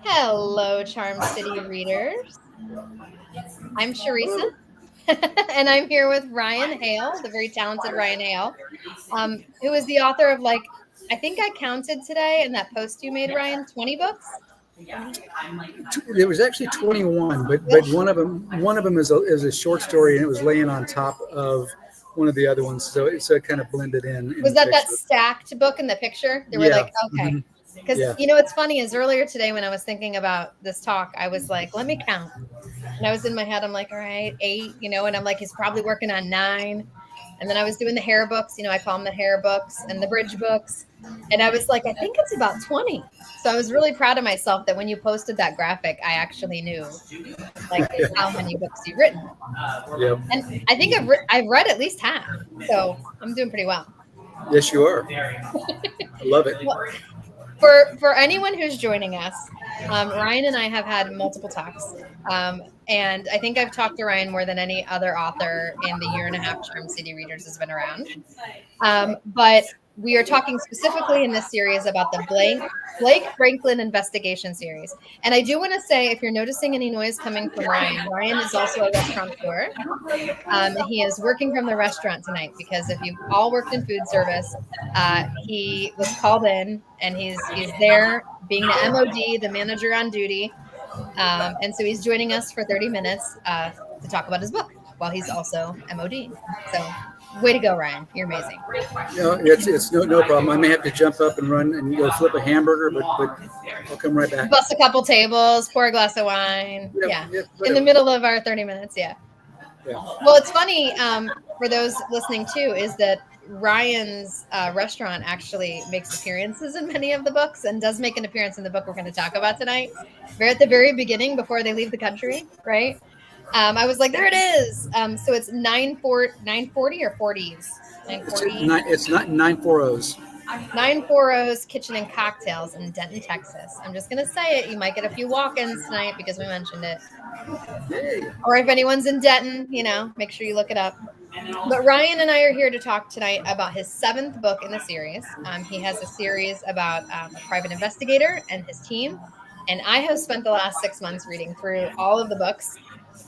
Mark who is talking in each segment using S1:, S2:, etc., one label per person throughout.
S1: Hello, Charm City readers. I'm Charissa, and I'm here with Ryan Hale, the very talented Ryan Hale, who is the author of, I think I counted today in that post you made, Ryan, 20 books? 20?
S2: There was actually 21, but one of them is a short story, and it was laying on top of one of the other ones, so it kind of blended in.
S1: Was that stacked book in the picture? They were
S2: Yeah.
S1: Okay.
S2: Mm-hmm.
S1: Because, what's funny is earlier today when I was thinking about this talk, I was like, let me count. And I was in my head, I'm like, all right, 8, and I'm like, he's probably working on 9. And then I was doing the hair books, I call them the hair books and the bridge books. And I was like, I think it's about 20. So I was really proud of myself that when you posted that graphic, I actually knew how many books you've written.
S2: Yep.
S1: And I think I've read at least half. So I'm doing pretty well.
S2: Yes, you are. I love it.
S1: Well, for anyone who's joining us, Ryan and I have had multiple talks. And I think I've talked to Ryan more than any other author in the year and a half Charm City Readers has been around. But we are talking specifically in this series about the Blake Franklin investigation series. And I do want to say, if you're noticing any noise coming from Ryan is also a restaurateur. He is working from the restaurant tonight because if you've all worked in food service, he was called in and he's there being the MOD, the manager on duty. And so he's joining us for 30 minutes to talk about his book while he's also MOD. So way to go, Ryan. You're amazing.
S2: It's no problem. I may have to jump up and run and go flip a hamburger, but I'll come right back.
S1: Bust a couple tables, pour a glass of wine. Yeah. In the middle of our 30 minutes. Yeah. Well, it's funny for those listening too, is that Ryan's restaurant actually makes appearances in many of the books and does make an appearance in the book we're going to talk about tonight. At the very beginning, before they leave the country, right? I was like, there it is. So it's 940 or 40s? 940?
S2: It's not 940s.
S1: 940's Kitchen and Cocktails in Denton, Texas. I'm just going to say it. You might get a few walk-ins tonight because we mentioned it.
S2: Yay.
S1: Or if anyone's in Denton, make sure you look it up. But Ryan and I are here to talk tonight about his 7th book in the series. He has a series about a private investigator and his team. And I have spent the last 6 months reading through all of the books.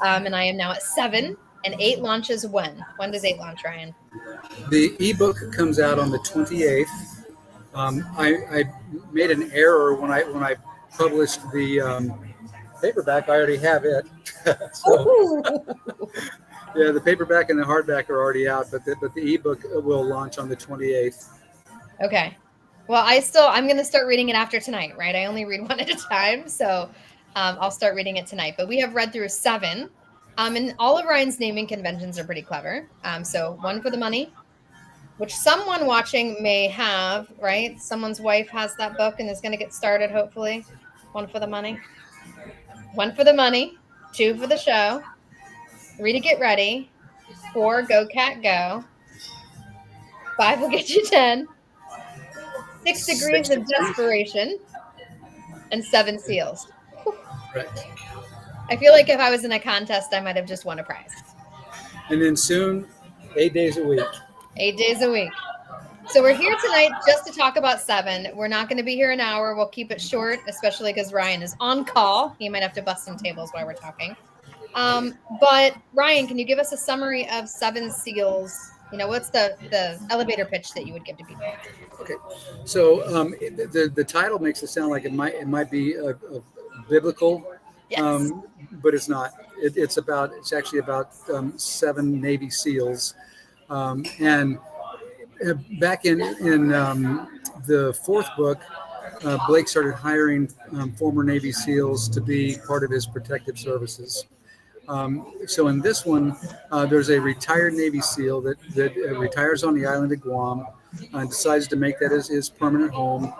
S1: And I am now at 7, and 8 launches when? When does 8 launch, Ryan?
S2: The ebook comes out on the 28th. I made an error when I published the paperback. I already have it. So, yeah, the paperback and the hardback are already out, but the ebook will launch on the 28th.
S1: Okay. Well, I'm going to start reading it after tonight, right? I only read one at a time, so I'll start reading it tonight. But we have read through 7. And all of Ryan's naming conventions are pretty clever. So 1 for the money, which someone watching may have, right? Someone's wife has that book and is going to get started, hopefully. 1 for the money. 1 for the money. 2 for the show. 3 to get ready. 4, go cat go. 5 will get you 10. 6 degrees of desperation. And 7 seals.
S2: Right.
S1: I feel like if I was in a contest, I might have just won a prize.
S2: And then soon, 8 days a week.
S1: 8 days a week. So we're here tonight just to talk about 7. We're not going to be here an hour. We'll keep it short, especially because Ryan is on call. He might have to bust some tables while we're talking. But Ryan, can you give us a summary of 7 seals? What's the elevator pitch that you would give to people?
S2: Okay. So the title makes it sound like it might be a biblical,
S1: yes.
S2: But it's not. It's actually about 7 Navy SEALs, and back in the 4th book, Blake started hiring former Navy SEALs to be part of his protective services. So in this one, there's a retired Navy SEAL that retires on the island of Guam, decides to make that his permanent home,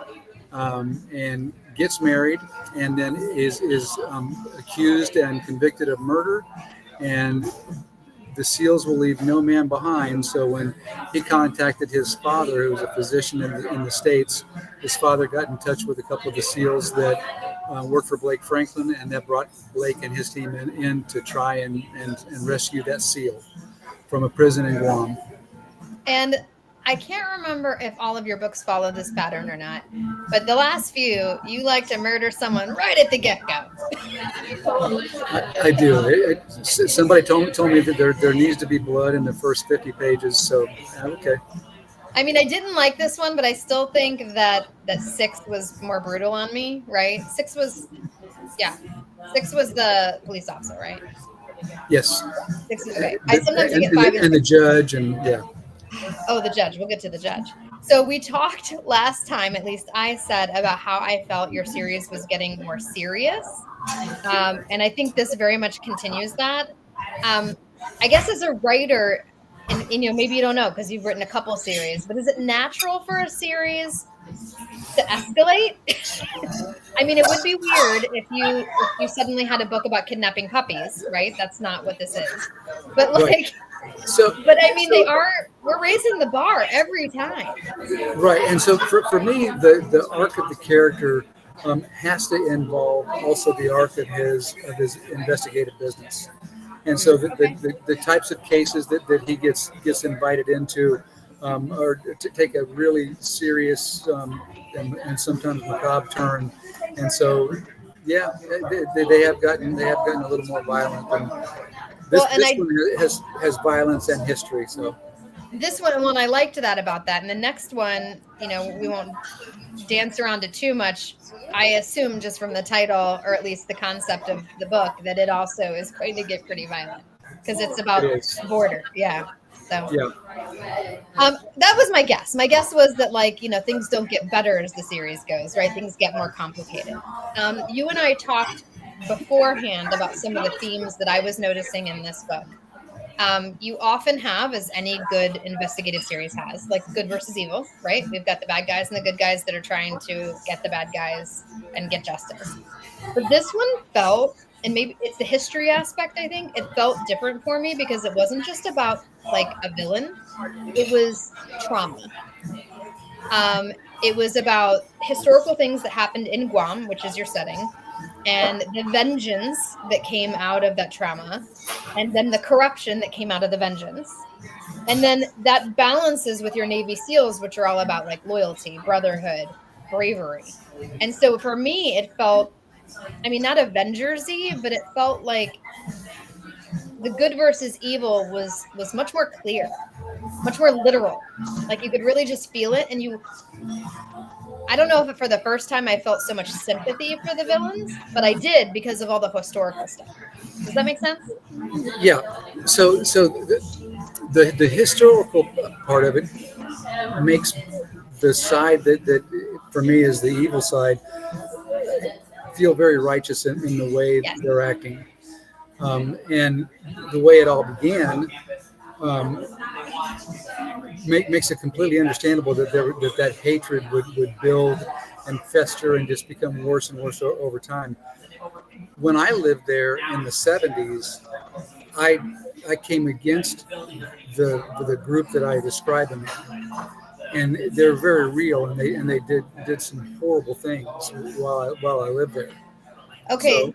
S2: and gets married, and then is accused and convicted of murder, and the SEALs will leave no man behind. So when he contacted his father, who was a physician in the States, his father got in touch with a couple of the SEALs that worked for Blake Franklin, and that brought Blake and his team in to try and rescue that SEAL from a prison in Guam.
S1: And I can't remember if all of your books follow this pattern or not, but the last few, you like to murder someone right at the get-go.
S2: I do. Somebody told me that there needs to be blood in the first 50 pages. So okay.
S1: I mean, I didn't like this one, but I still think that 6 was more brutal on me, right? 6 was the police officer, right?
S2: Yes.
S1: 6 is okay. I sometimes get 5
S2: and the judge and yeah.
S1: Oh, the judge. We'll get to the judge. So we talked last time, at least I said, about how I felt your series was getting more serious. And I think this very much continues that. I guess as a writer, and maybe you don't know because you've written a couple series, but is it natural for a series to escalate? I mean, it would be weird if you suddenly had a book about kidnapping puppies, right? That's not what this is. But like,
S2: right.
S1: But I mean, we're raising the bar every time.
S2: Right. And so for me, the arc of the character has to involve also the arc of his investigative business. And so the types of cases that he gets invited into are to take a really serious and sometimes macabre turn. And so, yeah, they have gotten a little more violent. And this one has violence and history. So
S1: this one, I liked that about that. And the next one, we won't dance around it too much. I assume just from the title, or at least the concept of the book, that it also is going to get pretty violent because it's about border. Yeah. So that was my guess. My guess was that things don't get better as the series goes, right? Things get more complicated. You and I talked beforehand about some of the themes that I was noticing in this book. You often have, as any good investigative series has, like good versus evil, right? We've got the bad guys and the good guys that are trying to get the bad guys and get justice. But this one felt, and maybe it's the history aspect, I think, it felt different for me because it wasn't just about like a villain. It was trauma. It was about historical things that happened in Guam, which is your setting, and the vengeance that came out of that trauma, and then the corruption that came out of the vengeance. And then that balances with your Navy SEALs, which are all about like loyalty, brotherhood, bravery. And so for me, it felt, I mean, not Avengers-y, but it felt like the good versus evil was much more clear, much more literal. Like you could really just feel it. And I don't know if for the first time I felt so much sympathy for the villains, but I did because of all the historical stuff. Does that make sense?
S2: Yeah. So the historical part of it makes the side that for me is the evil side feel very righteous in the way they're acting. And the way it all began makes it completely understandable that hatred would build and fester and just become worse and worse over time. When I lived there in the 70s, I came against the group that I described them in. And they're very real, and they did some horrible things while I lived there.
S1: Okay, so,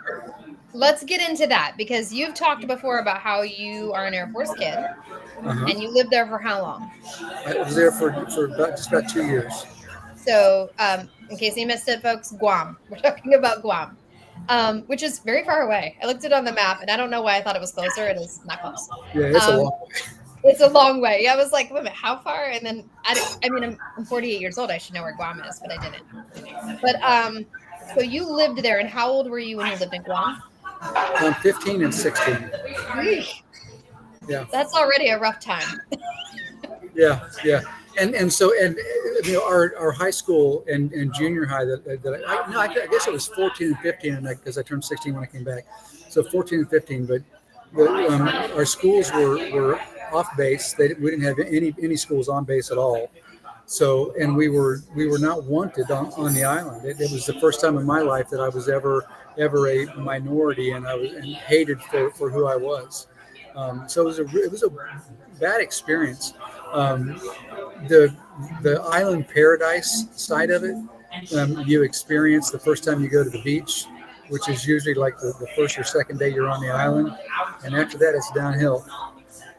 S1: let's get into that because you've talked before about how you are an Air Force kid, and you lived there for how long?
S2: I was there for just about 2 years.
S1: So, in case you missed it, folks, Guam. We're talking about Guam, which is very far away. I looked it on the map, and I don't know why I thought it was closer. It is not close.
S2: Yeah, it's a long way.
S1: It's a long way. Yeah, I was like, wait a minute, how far? And then, I'm 48 years old. I should know where Guam is, but I didn't. But, so you lived there, and how old were you when you lived in Guam?
S2: 15 and 16. Yeah.
S1: That's already a rough time.
S2: Yeah. And so our high school and junior high I guess it was 14 and 15 because I turned 16 when I came back. So 14 and 15, but our schools were off base. We didn't have any schools on base at all. So, and we were not wanted on the island. It was the first time in my life that I was ever a minority, and I was hated for who I was. So it was a bad experience. The island paradise side of it, you experience the first time you go to the beach, which is usually like the first or second day you're on the island, and after that it's downhill.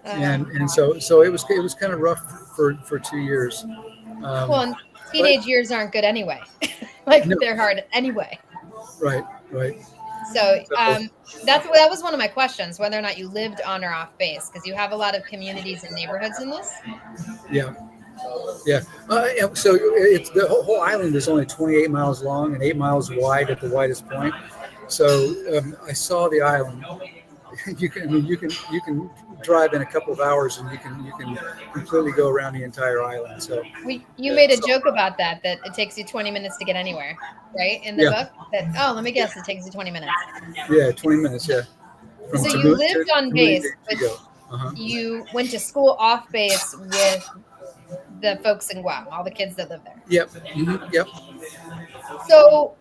S2: and so it was kind of rough for 2 years.
S1: Well, and teenage years aren't good anyway. Like
S2: No.
S1: they're hard anyway.
S2: Right.
S1: So that was one of my questions, whether or not you lived on or off base, because you have a lot of communities and neighborhoods in this.
S2: Yeah. So it's the whole island is only 28 miles long and 8 miles wide at the widest point. So I saw the island. You can drive in a couple of hours and you can completely go around the entire island. So
S1: you made a joke about that it takes you 20 minutes to get anywhere, right? In the book, let me guess, it takes you 20 minutes.
S2: Yeah, 20 minutes. Yeah.
S1: So you lived on base, but you went to school off base with the folks in Guam, all the kids that live there.
S2: Yep. Mm-hmm. Yep.
S1: So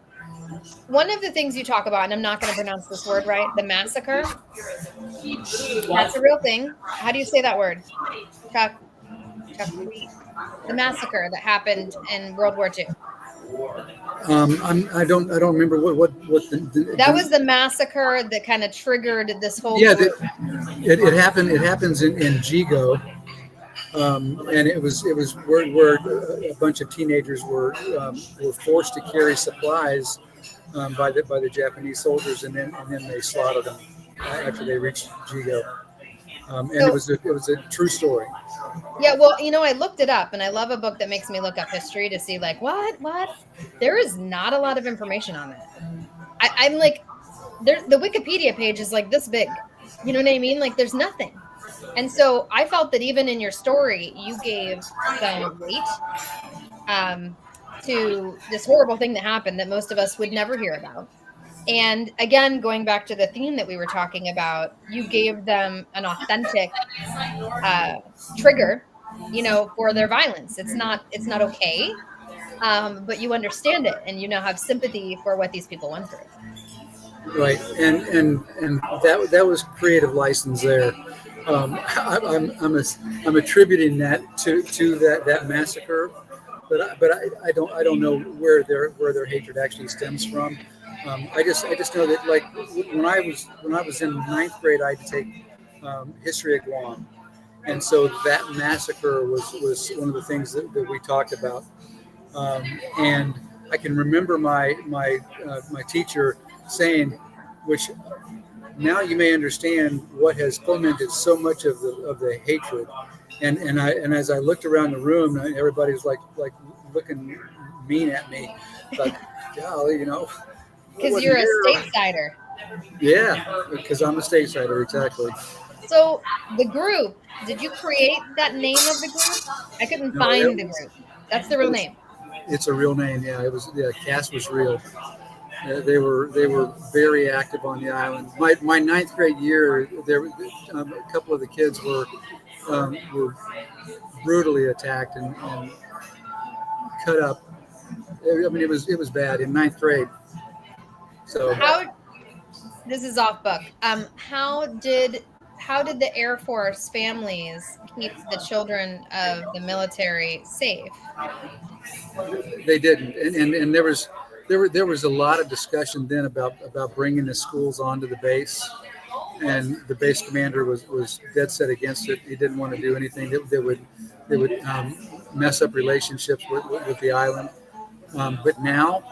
S1: one of the things you talk about, and I'm not going to pronounce this word right, the massacre. That's a real thing. How do you say that word? The massacre that happened in World War II.
S2: I don't remember what
S1: that was the massacre that kind of triggered this whole.
S2: Yeah, it happened. It happens in Jigo, and it was where a bunch of teenagers were forced to carry supplies by the Japanese soldiers, and then they slaughtered them after they reached Jigo. It was a true story.
S1: Yeah, well, I looked it up, and I love a book that makes me look up history to see like what. There is not a lot of information on that. I'm like, the Wikipedia page is like this big. You know what I mean? Like, there's nothing. And so I felt that even in your story, you gave some weight to this horrible thing that happened that most of us would never hear about. And again, going back to the theme that we were talking about, you gave them an authentic trigger, for their violence. It's not okay, but you understand it, and you now have sympathy for what these people went through.
S2: Right, and that was creative license there. I'm attributing that to that massacre, but I don't know where their hatred actually stems from. I just know that, like, when I was in ninth grade, I had to take history of Guam, and so that massacre was one of the things that we talked about. And I can remember my teacher saying, which now you may understand what has fomented so much of the hatred. And as I looked around the room, everybody was like looking mean at me, like, golly,
S1: because you're a statesider.
S2: Yeah, because I'm a statesider, exactly.
S1: So the group, did you create that name of the group? I couldn't find the group. That's the real name.
S2: It's a real name. Yeah, it was. Yeah, Cass was real. They were very active on the island. My ninth grade year, there a couple of the kids were brutally attacked and cut up. I mean, it was bad in ninth grade. So
S1: this is off book. How did the Air Force families keep the children of the military safe?
S2: They didn't, and there was a lot of discussion then about bringing the schools onto the base, and the base commander was dead set against it. He didn't want to do anything that would mess up relationships with the island. But now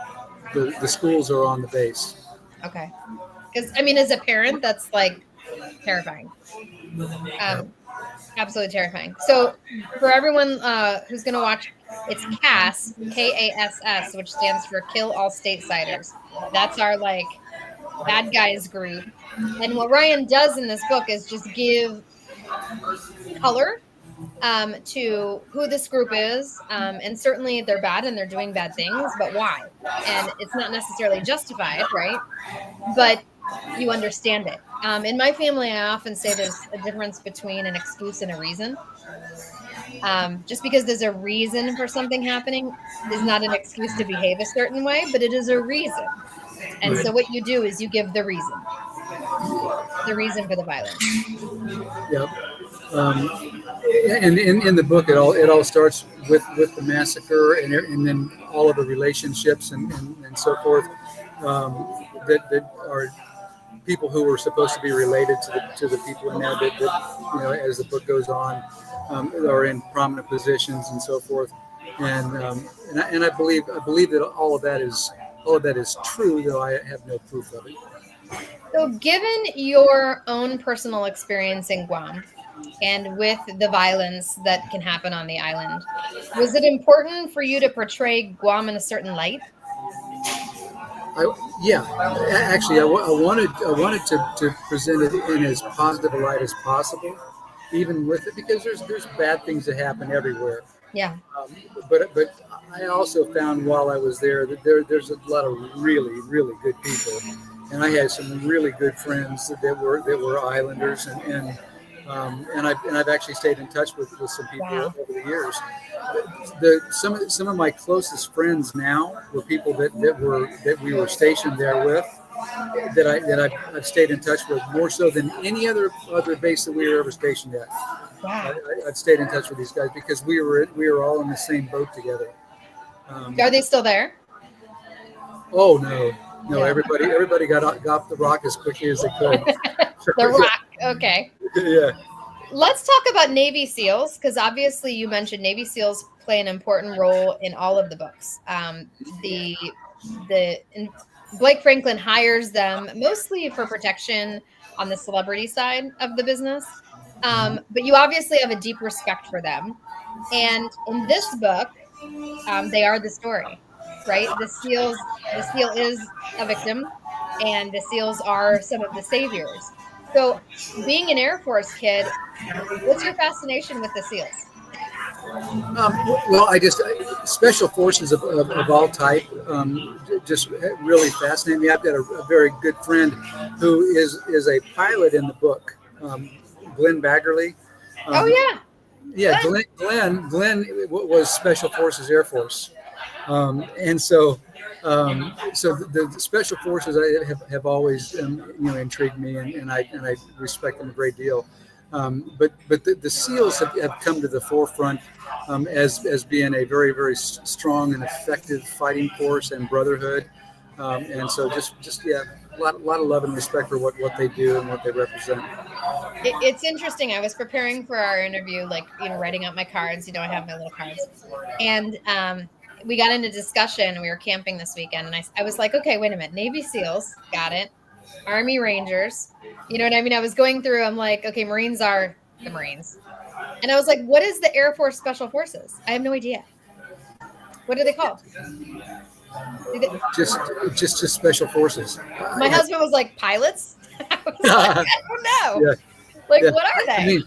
S2: the schools are on the base.
S1: Okay, because I mean, as a parent, that's like terrifying. Absolutely terrifying. So for everyone who's going to watch, it's CASS, KASS, which stands for Kill All Statesiders. That's our like bad guys group. And what Ryan does in this book is just give color to who this group is. And certainly they're bad and they're doing bad things, but why? And it's not necessarily justified, right? But you understand it. In my family, I often say there's a difference between an excuse and a reason. Just because there's a reason for something happening is not an excuse to behave a certain way, but it is a reason. And so what you do is you give the reason for the violence.
S2: Yep. And in the book, it all starts with the massacre and then all of the relationships and so forth that are people who were supposed to be related to the people in there that as the book goes on, are in prominent positions and so forth. And I believe that all of that is true, though I have no proof of it.
S1: So, given your own personal experience in Guam and with the violence that can happen on the island, was it important for you to portray Guam in a certain light?
S2: Actually, I wanted to present it in as positive a light as possible, even with it, because there's bad things that happen everywhere.
S1: Yeah.
S2: But I also found while I was there that there's a lot of really, really good people, and I had some really good friends that were islanders, and I've actually stayed in touch with some people
S1: Wow.
S2: over the years. Some of my closest friends now were people that we were stationed there with, that I've stayed in touch with more so than any other base that we were ever stationed at.
S1: Wow.
S2: I've stayed in touch with these guys because we were all in the same boat together.
S1: Are they still there?
S2: Oh no,
S1: Yeah.
S2: Everybody got off the rock as quickly as they could.
S1: The Rock. Okay.
S2: Yeah.
S1: Let's talk about Navy SEALs, because obviously you mentioned Navy SEALs play an important role in all of the books. Blake Franklin hires them mostly for protection on the celebrity side of the business. But you obviously have a deep respect for them. And in this book, they are the story, right? The SEAL is a victim, and the SEALs are some of the saviors. So, being an Air Force kid, what's your fascination with the SEALs?
S2: Well, special forces of all type just really fascinate me. I've got a very good friend who is a pilot in the book, Glenn Baggerly.
S1: Oh yeah.
S2: Yeah, Glenn was Special Forces Air Force, and so the Special Forces have always intrigued me, and I respect them a great deal. But the SEALs have come to the forefront as being a very, very strong and effective fighting force and brotherhood, and so just a lot of love and respect for what they do and what they represent.
S1: It's interesting. I was preparing for our interview, writing out my cards. I have my little cards, and we got into discussion. We were camping this weekend, and I was like, okay, wait a minute, Navy SEALs, got it. Army Rangers, you know what I mean? I was going through. I'm like, okay, Marines are the Marines, and I was like, what is the Air Force Special Forces? I have no idea. What are they called?
S2: Just Special Forces.
S1: My husband was like, pilots. I was like, I don't know.
S2: Yeah.
S1: What are they?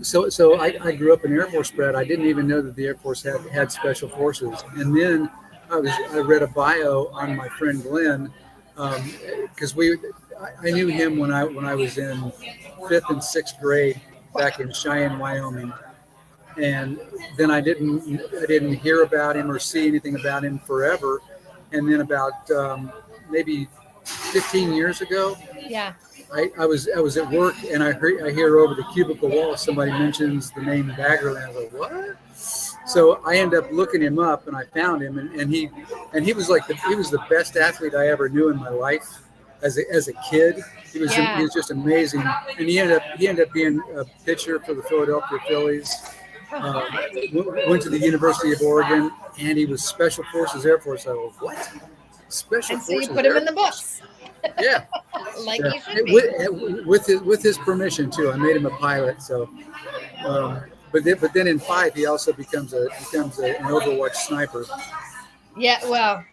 S2: So I grew up in Air Force bred. I didn't even know that the Air Force had special forces. And then I read a bio on my friend Glenn, because I knew him when I was in 5th and 6th grade back in Cheyenne, Wyoming. And then I didn't hear about him or see anything about him forever. And then about maybe 15 years ago,
S1: yeah,
S2: I was at work, and I hear over the cubicle wall somebody mentions the name Baggerland. I was like, what? So I ended up looking him up, and I found him, and he was he was the best athlete I ever knew in my life as a kid. He was just amazing, and he ended up being a pitcher for the Philadelphia Phillies. Went to the University of Oregon, and he was Special Forces Air Force. I was what? Special
S1: and so
S2: Forces
S1: you put him in the books.
S2: Yeah.
S1: He should be.
S2: With his permission too. I made him a pilot. So, but then in 5 he also becomes an Overwatch sniper.
S1: Yeah, well,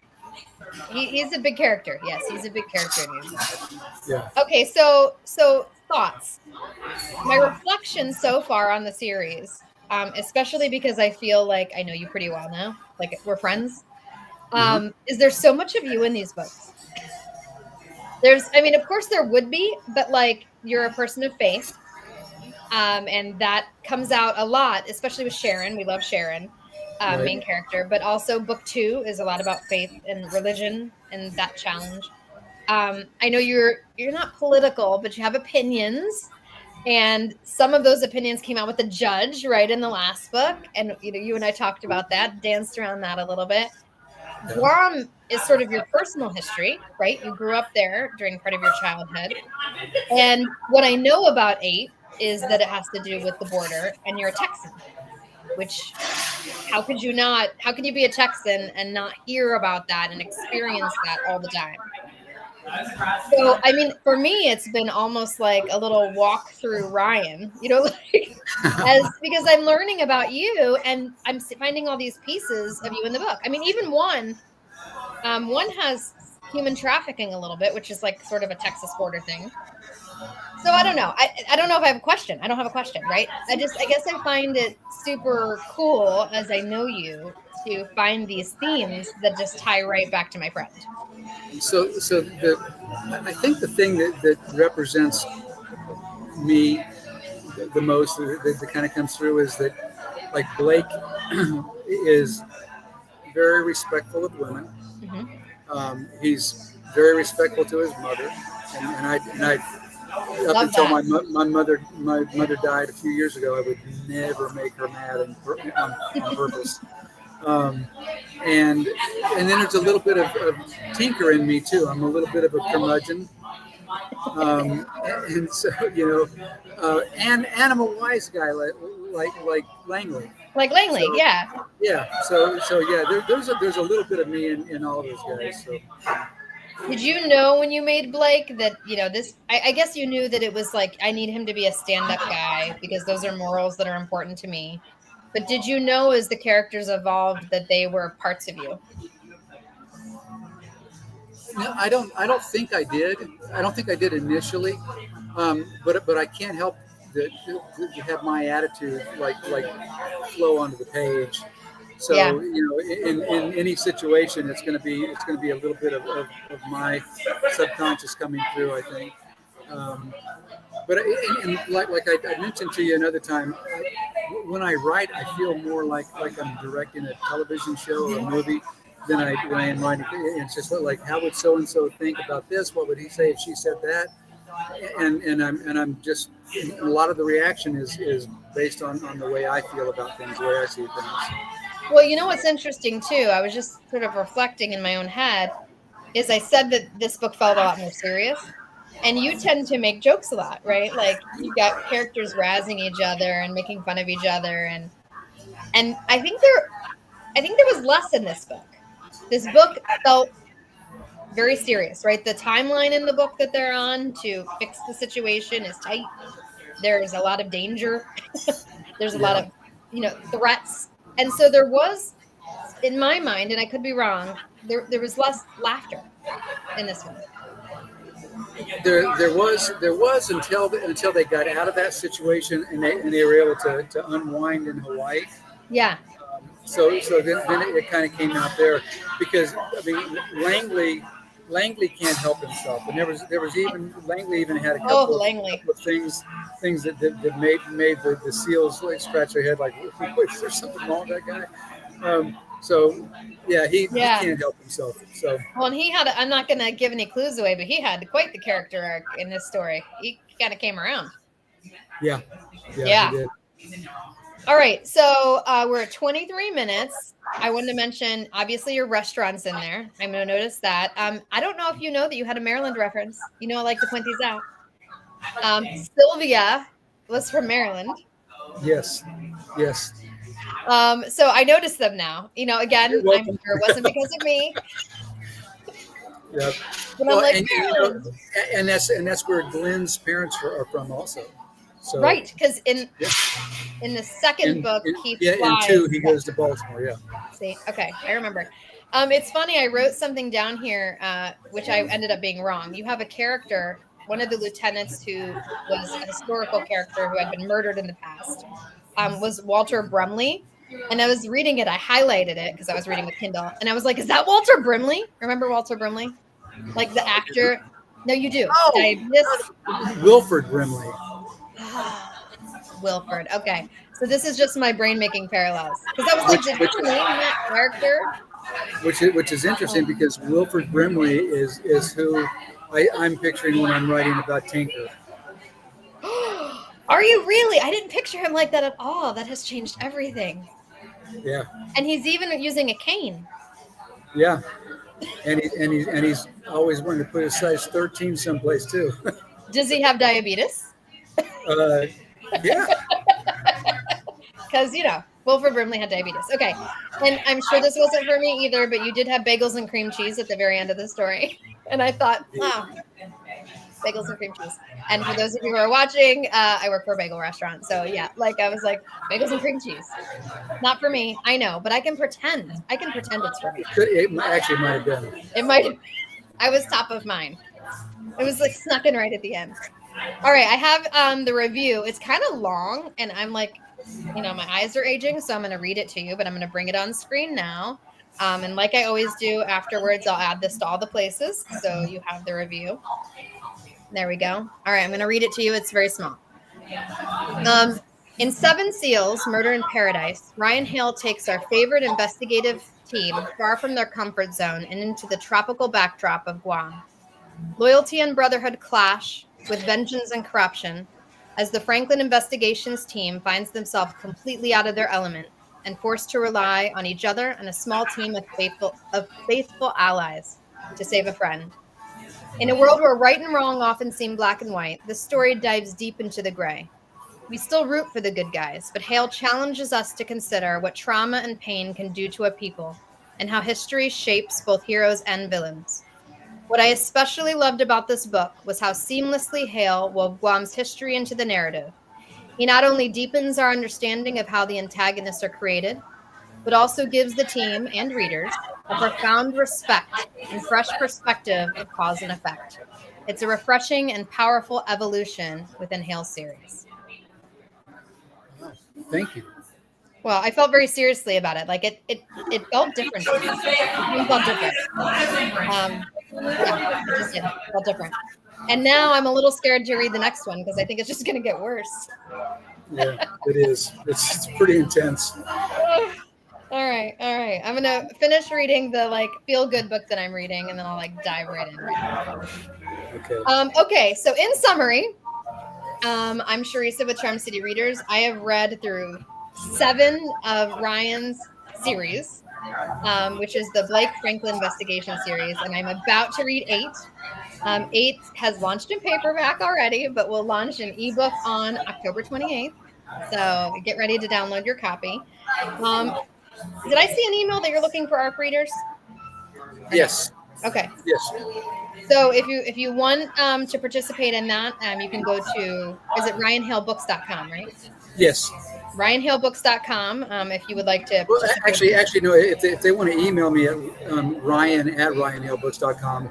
S1: he's a big character. Yes, he's a big character in these books.
S2: Yeah.
S1: Okay, so thoughts. My reflection so far on the series, especially because I feel like I know you pretty well now, like we're friends. Is there so much of you in these books? Of course there would be, but you're a person of faith. And that comes out a lot, especially with Sharon. We love Sharon,
S2: Right.
S1: main character, but also book 2 is a lot about faith and religion and that challenge. I know you're not political, but you have opinions, and some of those opinions came out with the judge right in the last book. And you and I talked about that, danced around that a little bit. Guam is sort of your personal history, right? You grew up there during part of your childhood. And what I know about 8 is that it has to do with the border, and you're a Texan, which how could you be a Texan and not hear about that and experience that all the time? So, I mean, for me, it's been almost like a little walk through Ryan, like as because I'm learning about you and I'm finding all these pieces of you in the book. I mean, even one has human trafficking a little bit, which is like sort of a Texas border thing. So I don't know. I don't know if I have a question. I don't have a question, right? I guess I find it super cool as I know you to find these themes that just tie right back to my friend.
S2: I think the thing that represents me the most that kind of comes through is that, like, Blake is very respectful of women. He's very respectful to his mother, and I up
S1: Love
S2: until
S1: that.
S2: my mother died a few years ago, I would never make her mad on purpose. And then there's a little bit of tinker in me too. I'm a little bit of a curmudgeon. And so and I'm a wise guy like Langley.
S1: Like Langley,
S2: So,
S1: yeah.
S2: yeah. So yeah, there's a little bit of me in all those guys. So.
S1: Did you know when you made Blake that, this, I guess you knew that it was like, I need him to be a stand-up guy because those are morals that are important to me. But did you know as the characters evolved that they were parts of you?
S2: No, I don't think I did. I don't think I did initially. But I can't help to have my attitude like flow onto the page. So
S1: Yeah.
S2: In any situation, it's going to be a little bit of my subconscious coming through, I think. But like I mentioned to you another time, when I write, I feel more like I'm directing a television show or a movie than I am writing. It's just like, how would so and so think about this? What would he say if she said that? And I'm just, a lot of the reaction is based on the way I feel about things, the way I see things.
S1: Well, you know what's interesting too? I was just sort of reflecting in my own head. Is I said that this book felt a lot more serious, and you tend to make jokes a lot, right? Like you've got characters razzing each other and making fun of each other, and I think there was less in this book. This book felt very serious, right? The timeline in the book that they're on to fix the situation is tight. There's a lot of danger. There's a lot of, threats. And so there was, in my mind, and I could be wrong, there was less laughter in this one.
S2: There was until they got out of that situation and they were able to unwind in Hawaii.
S1: Yeah.
S2: So then it kind of came out there, because I mean Langley can't help himself, and there was even Langley even had a couple of things that made the SEALs like scratch their head like, is there something wrong with that guy? So yeah, he can't help himself. So
S1: well, and he had I'm not going to give any clues away, but he had quite the character arc in this story. He kind of came around.
S2: Yeah. He did.
S1: All right, so we're at 23 minutes. I wanted to mention, obviously, your restaurant's in there. I'm going to notice that. I don't know if you know that you had a Maryland reference. I like to point these out. Sylvia was from Maryland.
S2: Yes.
S1: So I noticed them now. Again, I'm sure it wasn't because of me.
S2: Yeah.
S1: But I'm like,
S2: and that's where Glenn's parents are from also. So,
S1: right, because in the second book, he flies.
S2: In 2 he goes to Baltimore. Yeah.
S1: See, okay, I remember. It's funny. I wrote something down here, which I ended up being wrong. You have a character, one of the lieutenants who was a historical character who had been murdered in the past, was Walter Brumley. And I was reading it. I highlighted it because I was reading with Kindle, and I was like, "Is that Walter Brimley? Remember Walter Brimley, like the actor?" No, you do.
S2: Oh, Wilford Brimley.
S1: Wilford. Okay, so this is just my brain making parallels because I was like, "Did you name that character?"
S2: Which is interesting because Wilford Brimley is who I'm picturing when I'm writing about Tinker.
S1: Are you really? I didn't picture him like that at all. That has changed everything.
S2: Yeah.
S1: And he's even using a cane.
S2: Yeah, and he's always wanting to put a size 13 someplace too.
S1: Does he have diabetes?
S2: uh, yeah.
S1: Because, Wilford Brimley had diabetes. Okay. And I'm sure this wasn't for me either, but you did have bagels and cream cheese at the very end of the story. And I thought, wow, bagels and cream cheese. And for those of you who are watching, I work for a bagel restaurant. So yeah, I was like, bagels and cream cheese. Not for me. I know, but I can pretend. I can pretend it's for me.
S2: It actually might have been.
S1: It might have. I was top of mind. It was like snuck in right at the end. All right. I have the review. It's kind of long, and I'm like, my eyes are aging, so I'm going to read it to you, but I'm going to bring it on screen now. And like I always do afterwards, I'll add this to all the places. So you have the review. There we go. All right. I'm going to read it to you. It's very small. In Seven Seals, Murder in Paradise, Ryan Hale takes our favorite investigative team far from their comfort zone and into the tropical backdrop of Guam. Loyalty and brotherhood clash with vengeance and corruption as the Franklin Investigations team finds themselves completely out of their element and forced to rely on each other and a small team of faithful allies to save a friend. In a world where right and wrong often seem black and white, this story dives deep into the gray. We still root for the good guys, but Hale challenges us to consider what trauma and pain can do to a people and how history shapes both heroes and villains. What I especially loved about this book was how seamlessly Hale wove Guam's history into the narrative. He not only deepens our understanding of how the antagonists are created, but also gives the team and readers a profound respect and fresh perspective of cause and effect. It's a refreshing and powerful evolution within Hale's series.
S2: Thank you.
S1: Well, I felt very seriously about it. Like it felt different. It felt different. Yeah, it just did. It felt different. And now I'm a little scared to read the next one because I think it's just going to get worse.
S2: Yeah, it is. It's pretty intense.
S1: All right. I'm gonna finish reading the feel good book that I'm reading, and then I'll dive right in.
S2: Okay.
S1: Okay. So in summary, I'm Charissa with Charm City Readers. I have read through 7 of Ryan's series, which is the Blake Franklin Investigation series, and I'm about to read 8. 8 has launched in paperback already, but will launch in ebook on October 28th. So get ready to download your copy. Did I see an email that you're looking for ARC readers?
S2: Yes.
S1: Okay.
S2: Yes.
S1: So if you want to participate in that, you can go to, is it RyanHaleBooks.com, right?
S2: Yes.
S1: RyanHaleBooks.com. If you would like to.
S2: Well, actually, no. If they want to email me at Ryan@RyanHaleBooks.com,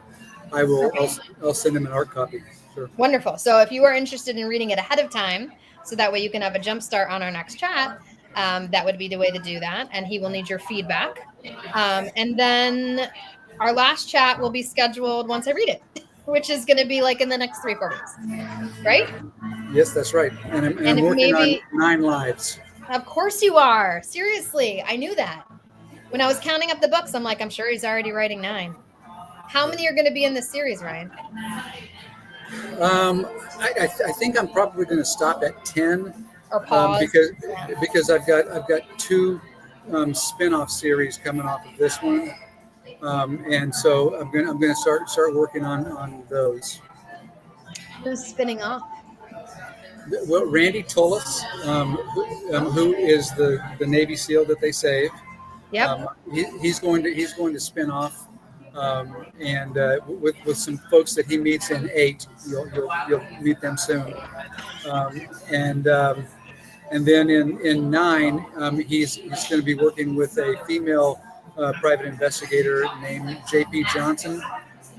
S2: I will. Okay. I'll send them an ARC copy. Sure.
S1: Wonderful. So if you are interested in reading it ahead of time, so that way you can have a jump start on our next chat, that would be the way to do that. And he will need your feedback. And then our last chat will be scheduled once I read it, which is going to be in the next 3-4 weeks. Right?
S2: Yes, that's right. And I'm working on 9 lives.
S1: Of course you are. Seriously. I knew that. When I was counting up the books, I'm sure he's already writing 9. How many are going to be in this series, Ryan?
S2: I think I'm probably going to stop at 10.
S1: Or pause.
S2: Because I've got 2 spin-off series coming off of this one. And so I'm gonna start working on those.
S1: Who's spinning off?
S2: Well, Randy Tullis, who is the Navy SEAL that they saved.
S1: Yep.
S2: He's going to spin off, and with some folks that he meets in 8. You'll meet them soon. And then in 9, he's going to be working with a female private investigator named J.P. Johnson,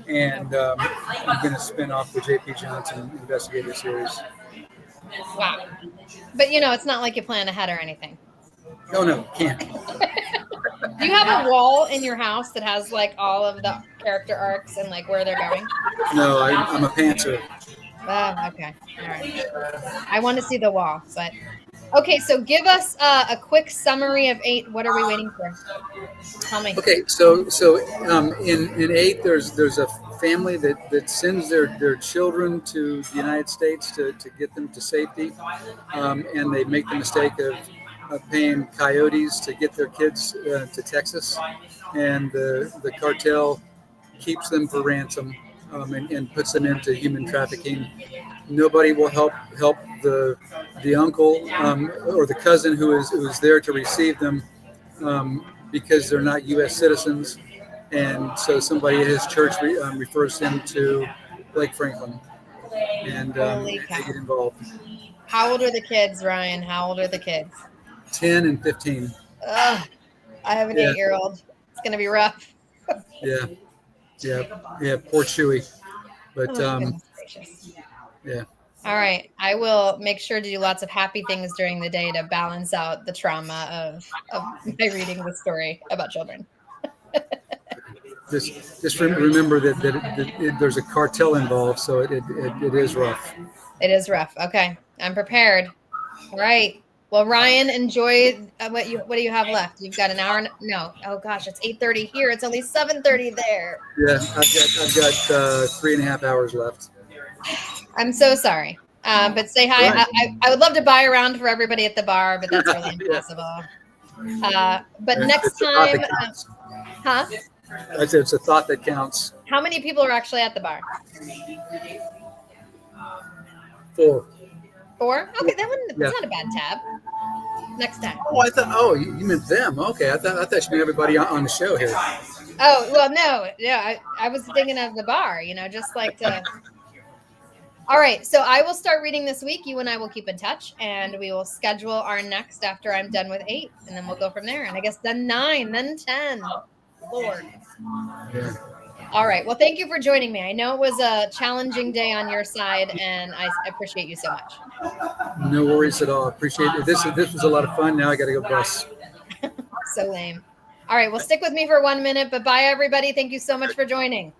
S2: and I'm going to spin off the J.P. Johnson investigator series.
S1: Wow. But it's not like you plan ahead or anything.
S2: No, can't.
S1: Do you have a wall in your house that has all of the character arcs and where they're going?
S2: No, I'm a pantser.
S1: Oh, okay. All right. I want to see the wall, but okay. So give us a quick summary of 8. What are we waiting for? Tell me.
S2: Okay, so in 8, there's a family that sends their children to the United States to get them to safety, and they make the mistake paying coyotes to get their kids to Texas, and the cartel keeps them for ransom, and puts them into human trafficking. Nobody will help the uncle or the cousin who is there to receive them, because they're not U.S. citizens, and so somebody at his church refers him to Blake Franklin, and they get involved.
S1: How old are the kids, Ryan? How old are the kids?
S2: 10 and 15.
S1: Ugh, I have an 8-year-old. It's gonna be rough.
S2: Yeah. Poor Chewy, but yeah.
S1: All right, I will make sure to do lots of happy things during the day to balance out the trauma of my reading the story about children.
S2: Just remember that there's a cartel involved, so it is rough.
S1: It is rough. Okay, I'm prepared. All right. Well, Ryan, enjoy what do you have left? You've got an hour. No. Oh gosh, it's 8:30 here. It's only 7:30 there.
S2: Yeah, I've got 3.5 hours left.
S1: I'm so sorry. But say hi. Right. I would love to buy around for everybody at the bar, but that's really impossible. But next time, huh?
S2: I said it's a thought that counts.
S1: How many people are actually at the bar?
S2: 4.
S1: 4? Okay, that's not a bad tab. Next time.
S2: Oh, I thought. Oh, you meant them. Okay, I thought you meant everybody on the show here.
S1: Oh well, no. I was thinking of the bar. Just like to. All right, so I will start reading this week. You and I will keep in touch, and we will schedule our next after I'm done with 8, and then we'll go from there. And I guess then 9, then 10. Lord.
S2: Yeah.
S1: All right. Well, thank you for joining me. I know it was a challenging day on your side, and I appreciate you so much.
S2: No worries at all. Appreciate it. This was a lot of fun. Now I got to go bus.
S1: So lame. All right. Well, stick with me for 1 minute, but bye, everybody. Thank you so much for joining.